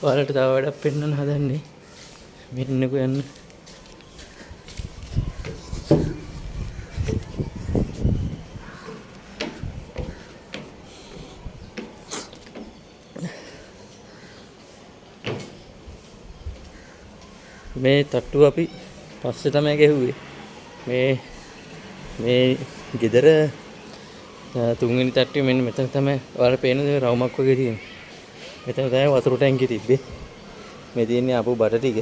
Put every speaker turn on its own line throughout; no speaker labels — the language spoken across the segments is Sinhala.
ඔයාලට තව වැඩක් පෙන්වන්න හදන්නේ. මෙන්නකෝ යන්න. මේ තට්ටුව අපි පස්සේ තමයි ගැහුවේ. මේ ගෙදර තුන්වෙනි තට්ටුවේ මෙන්න මෙතන තමයි ඔයාලට පේන දේ රවුමක් වගේ තියෙන්නේ. මෙතන තමයි වතුර ටැංකිය තිබ්බේ. මේ තියෙන්නේ අපු බඩ ටික.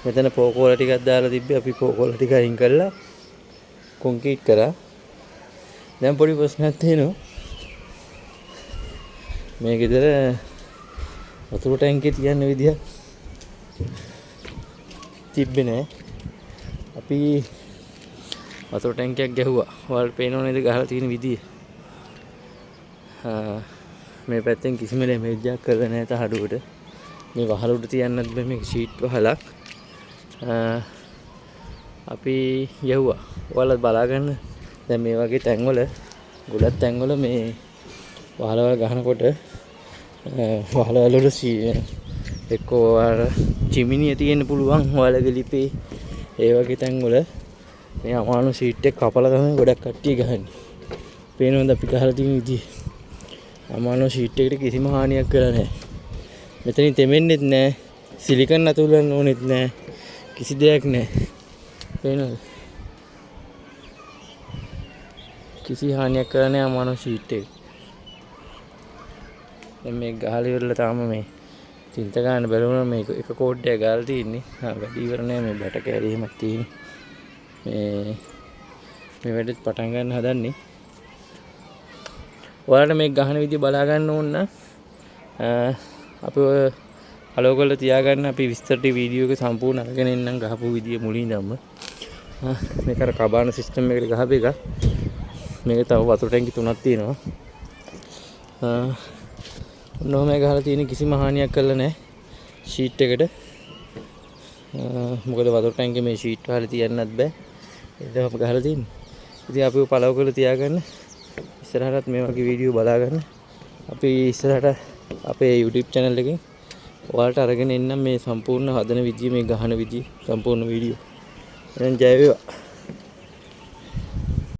මෙතන පෝකෝල ටිකක් දාලා තිබ්බේ. අපි පෝකෝල ටික අයින් කරලා කොන්ක්‍රීට් කරා. දැන් පොඩි ප්‍රශ්නයක් තියෙනවා. මේ ගෙදර වතුර ටැංකිය තියන්න විදියක් තිබ්බේ නෑ. අපි වතුර ටැංකියක් ගැහුවා. ඔයාලට පේනව නේද ගහලා තියෙන විදිය. මේ පැත්තෙන් කිසිම ලැමේජ්ජක් කරලා නැහැ තහඩුවට. මේ වහල උඩ තියන්නත් බෑ මේක ෂීට් වහලක්. අපි යවුවා. ඔයාලා බලා ගන්න. දැන් මේ වගේ තැන්වල ගොඩක් තැන්වල මේ වහලවල ගහනකොට වහලවල උඩ එක්කෝ අර චිමිනිය තියෙන්න පුළුවන් ඔයාලගේ ලිපේ. ඒ වගේ තැන්වල මේ අමානු ෂීට් එක කපලා තමයි ගොඩක් කට්ටිය ගහන්නේ. පේනවද අපි ගහලා තියෙන විදිය? අමානු ෂීට් එකට කිසිම හානියක් කරලා නැහැ. මෙතනින් තෙමෙන්නෙත් නැහැ. සිලිකන් අතුල්ලන්න ඕනෙත් නැහැ. කිසි දෙයක් නැහැ. පේනවද? කිසි හානියක් කරලා නැහැ අමානු ෂීට් එක. දැන් මේ ගහලා ඉවරලා තාම මේ චින්ත ගන්න බැලුණා මේ එක කෝඩ් එකක් ගාලා තියෙන්නේ. වැඩි ඉවර නෑ මේ බැට කැරි එහෙමත් තියෙන්නේ. මේ වැඩේත් පටන් ගන්න හදන්නේ. ඔයාලට මේ ගහන විදිය බලා ගන්න ඕන නම් අපි ඔය ෆලෝ කරලා තියාගන්න. අපි විස්තර ටි වීඩියෝ එක සම්පූර්ණ අරගෙන එන්නම් ගහපු විදිය මුලින් ඉඳන්ම. මේක අර කබාන සිස්ටම් එකකට ගහපු එක. මේක තව වතුර ටැංකි 3ක් තියෙනවා. නොම ගහලා තියෙන කිසිම හානියක් කරලා නැහැ ෂීට් එකට. මොකද වතුර ටැංකියේ මේ ෂීට් වල තියන්නත් බෑ. ඒක තමයි අපි ගහලා තියෙන්නේ. ඉතින් අපි පළව කරලා තියාගන්න. ඉස්සරහටත් මේ වගේ වීඩියෝ බලා ගන්න. අපි ඉස්සරහට අපේ YouTube channel එකෙන් ඔයාලට අරගෙන එන්නම් මේ සම්පූර්ණ හදන විදිය, මේ ගහන විදිය සම්පූර්ණ වීඩියෝ. එහෙනම් ජය වේවා.